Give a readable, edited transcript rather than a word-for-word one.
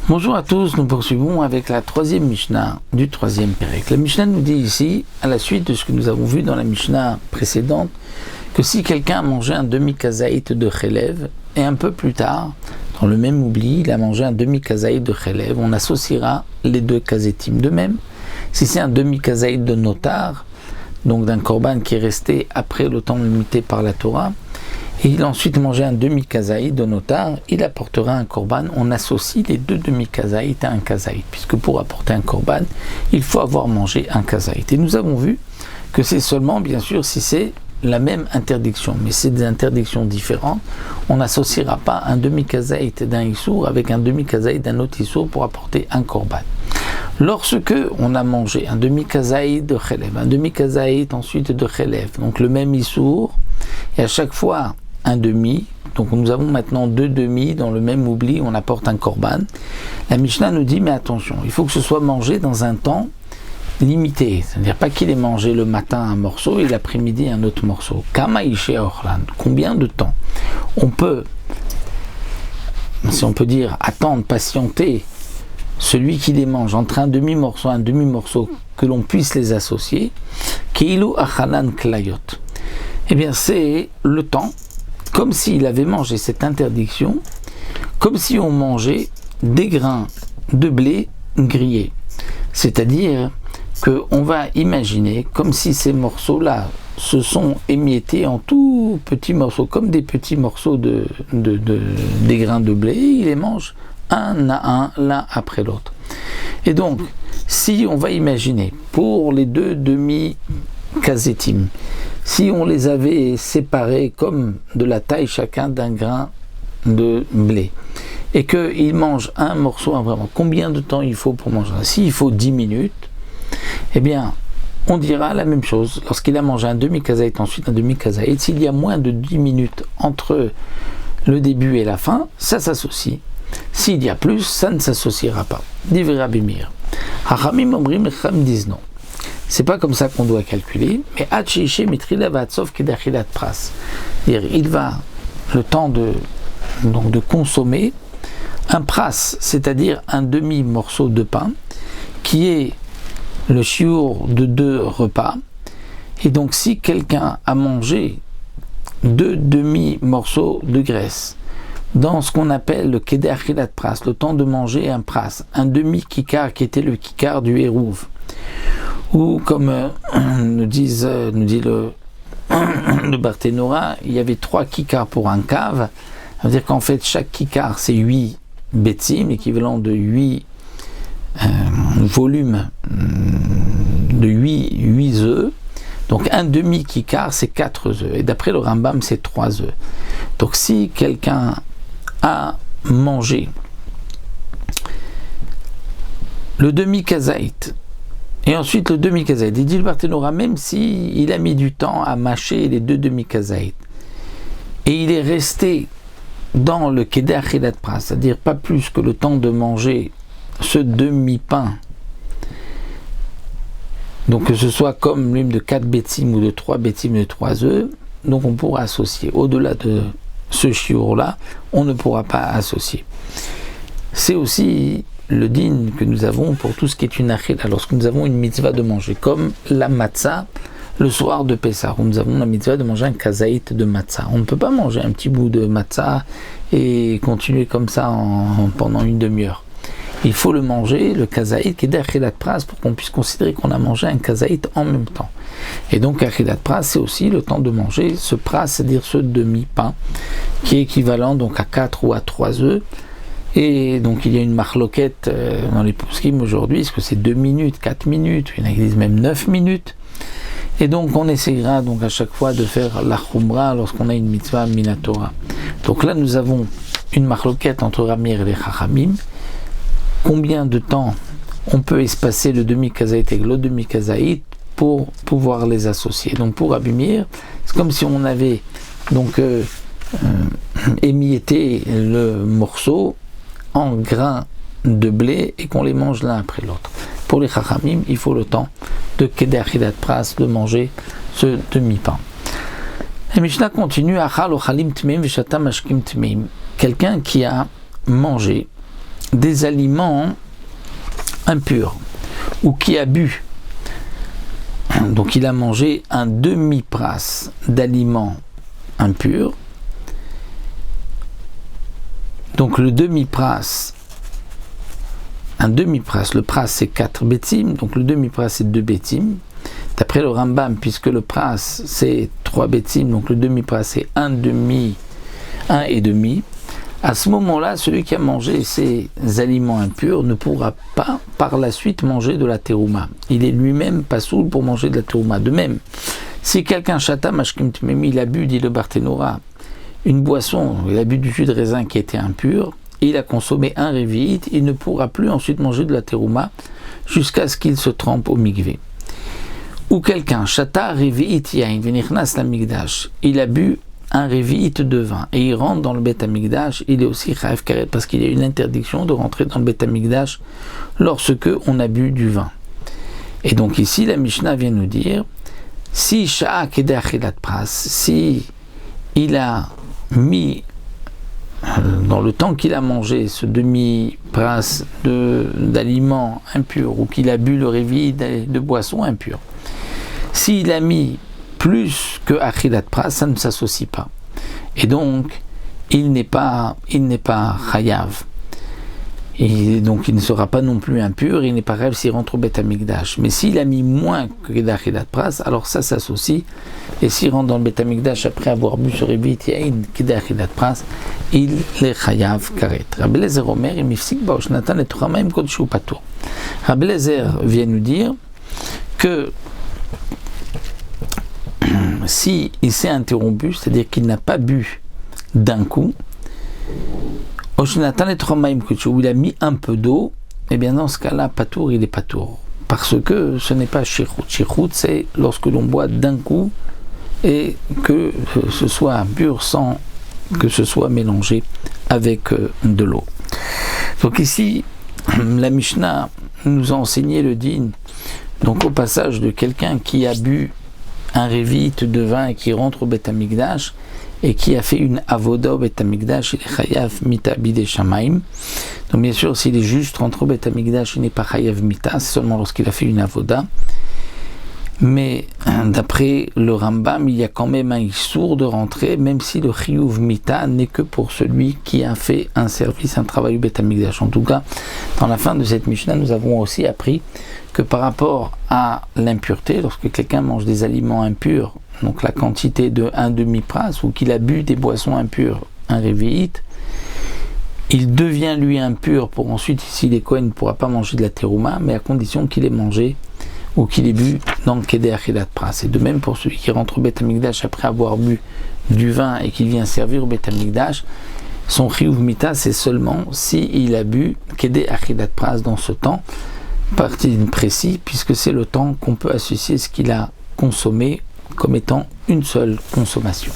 Bonjour à tous, nous poursuivons avec la troisième Mishnah du troisième Pérec. La Mishnah nous dit ici, à la suite de ce que nous avons vu dans la Mishnah précédente, que si quelqu'un a mangé un demi-kazaït de chelev, et un peu plus tard, dans le même oubli, il a mangé un demi-kazaït de chelev, on associera les deux kazetim. De même, si c'est un demi-kazaït de notar, donc d'un korban qui est resté après le temps limité par la Torah, et il a ensuite mangé un demi-kazaït de notar, il apportera un korban. On associe les deux demi-kazaït à un kazaït, puisque pour apporter un korban, il faut avoir mangé un kazaït. Et nous avons vu que c'est seulement, bien sûr, si c'est la même interdiction, mais c'est des interdictions différentes. On n'associera pas un demi-kazaït d'un issour avec un demi-kazaït d'un autre issour pour apporter un korban. Lorsque on a mangé un demi-kazaït de chelev, un demi-kazaït ensuite de chelev, donc le même issour, et à chaque fois un demi, donc nous avons maintenant deux demi dans le même oubli, on apporte un korban. La Mishnah nous dit, mais attention, il faut que ce soit mangé dans un temps limité, c'est-à-dire pas qu'il ait mangé le matin un morceau et l'après-midi un autre morceau. Kama ishe orlan, combien de temps on peut, si on peut dire, attendre, patienter celui qui les mange entre un demi-morceau, que l'on puisse les associer, Keilu achanan klayot. Eh bien, c'est le temps, comme s'il avait mangé cette interdiction, comme si on mangeait des grains de blé grillés. C'est-à-dire qu'on va imaginer comme si ces morceaux-là se sont émiettés en tout petits morceaux, comme des petits morceaux des grains de blé, il les mange un à un, l'un après l'autre. Et donc, si on va imaginer, pour les deux demi-kazetim, si on les avait séparés comme de la taille chacun d'un grain de blé, et qu'il mange un morceau, vraiment, combien de temps il faut pour manger? S'il faut 10 minutes, eh bien, on dira la même chose. Lorsqu'il a mangé un demi-kazaït, ensuite un demi-kazaït, s'il y a moins de 10 minutes entre le début et la fin, ça s'associe. S'il y a plus, ça ne s'associera pas. Divrei Rabbi Meir. Hachamim omrim, les Chachamim disent non. C'est pas comme ça qu'on doit calculer, mais ad sheishe mitrila v'atzov kedachilat pras. Il va le temps de consommer un pras, c'est-à-dire un demi-morceau de pain, qui est le shiur de 2 repas. Et donc si quelqu'un a mangé 2 demi-morceaux de graisse, dans ce qu'on appelle le keder achilat pras, le temps de manger un pras, un demi-kikar qui était le kikar du hérouve, ou comme nous dit le Barthénora, il y avait 3 kikars pour un cave, ça veut dire qu'en fait chaque kikar c'est 8 betzim, équivalent de 8 volumes de 8 œufs. Donc un demi-kikar c'est 4 œufs, et d'après le Rambam c'est 3 œufs. Donc si quelqu'un a mangé le demi-kazaït et ensuite le demi-kazaït, il dit le Barthénora, même si il a mis du temps à mâcher les 2 demi-kazaït et il est resté dans le keder achilat pras, c'est-à-dire pas plus que le temps de manger ce demi-pain, donc que ce soit comme l'une de 4 betzim ou de 3 betzim de 3 œufs, donc on pourra associer. Au-delà de ce shiur-là, on ne pourra pas associer. C'est aussi le din que nous avons pour tout ce qui est une achila, lorsque nous avons une mitzvah de manger, comme la matzah le soir de Pessah, où nous avons la mitzvah de manger un kazaït de matzah. On ne peut pas manger un petit bout de matzah et continuer comme ça pendant une demi-heure. Il faut le manger, le kazaït, qui est d'achilat pras, pour qu'on puisse considérer qu'on a mangé un kazaït en même temps. Et donc, achilat pras, c'est aussi le temps de manger ce pras, c'est-à-dire ce demi-pain, qui est équivalent donc à 4 ou à 3 œufs. Et donc, il y a une marloquette dans les poskim aujourd'hui, est-ce que c'est 2 minutes, 4 minutes, il y en a qui disent même 9 minutes. Et donc, on essaiera donc à chaque fois de faire la khumra lorsqu'on a une mitzvah minatora. Donc là, nous avons une marloquette entre Ramir et les Chachamim. Combien de temps on peut espacer le demi-kazaït et le demi-kazaït pour pouvoir les associer. Donc pour Rabbi Meir, c'est comme si on avait donc émietté le morceau en grains de blé et qu'on les mange l'un après l'autre. Pour les Chachamim, il faut le temps de keder achilat pras, de manger ce demi-pain. Et Mishnah continue, achal ochalim tmeim v'shata mashkim tmeim. Quelqu'un qui a mangé des aliments impurs ou qui a bu. Donc il a mangé un demi-pras d'aliments impurs. Donc le demi-pras, le pras c'est 4 bétim, donc le demi-pras c'est 2 bétim. D'après le Rambam, puisque le pras c'est 3 bétim, donc le demi-pras c'est 1 et demi. À ce moment-là, celui qui a mangé ces aliments impurs ne pourra pas par la suite manger de la terouma. Il est lui-même pas soul pour manger de la terouma. De même, si quelqu'un chata mashkim tmemi, il a bu, dit le Barthénora, une boisson, il a bu du jus de raisin qui était impur, et il a consommé un révi'it, il ne pourra plus ensuite manger de la terouma jusqu'à ce qu'il se trempe au mikvé. Ou quelqu'un chata révi'it yain v'nichnas la mikdash, il a bu un révi'it de vin et il rentre dans le Beth Amikdash, il est aussi chayav karet parce qu'il y a une interdiction de rentrer dans le Beth Amikdash lorsque on a bu du vin. Et donc ici la Mishnah vient nous dire si sha'a kedei achilat pras, si il a mis dans le temps qu'il a mangé ce demi-pras d'aliments impurs ou qu'il a bu le révi'it de boissons impures, s'il a mis plus que achilat pras, ça ne s'associe pas. Et donc, il n'est pas chayav. Et donc, il ne sera pas non plus impur, il n'est pas chayav s'il rentre au Beth Amikdash. Mais s'il a mis moins que d'achilat pras, alors ça s'associe. Et s'il rentre dans le Beth Amikdash après avoir bu ce révi'it yain d'achilat pras, il est chayav karet. Rabbi Eliezer Omer, imifsik ba'osh natan et toramaim kodshu patur. Rabbi Eliezer vient nous dire que si il s'est interrompu, c'est-à-dire qu'il n'a pas bu d'un coup, où il a mis un peu d'eau, et bien dans ce cas-là, patour, il est patour. Parce que ce n'est pas shirout. Shirout, c'est lorsque l'on boit d'un coup et que ce soit pur sans que ce soit mélangé avec de l'eau. Donc ici, la Mishnah nous a enseigné le din, donc au passage de quelqu'un qui a bu un révi'it de vin et qui rentre au Beth Amikdash et qui a fait une avoda au Beth Amikdash, il est chayav mita bidei shamaim. Donc bien sûr, s'il est juste rentré au Beth Amikdash, il n'est pas chayav mita, c'est seulement lorsqu'il a fait une avoda. Mais d'après le Rambam, il y a quand même un issour de rentrer, même si le chiyuv mita n'est que pour celui qui a fait un service, un travail au Beth Amikdash. En tout cas, dans la fin de cette Mishnah, nous avons aussi appris que par rapport à l'impureté, lorsque quelqu'un mange des aliments impurs, donc la quantité de 1 demi-pras, ou qu'il a bu des boissons impures, un révi'it, il devient lui impur pour ensuite, s'il est Kohen, il ne pourra pas manger de la terouma, mais à condition qu'il ait mangé ou qu'il ait bu dans le kedei achilat pras. Et de même pour celui qui rentre au Beth Amikdash après avoir bu du vin et qui vient servir au Beth Amikdash, son chiyuv mita, c'est seulement s'il a bu kedei achilat pras dans ce temps précis, puisque c'est le temps qu'on peut associer ce qu'il a consommé comme étant une seule consommation.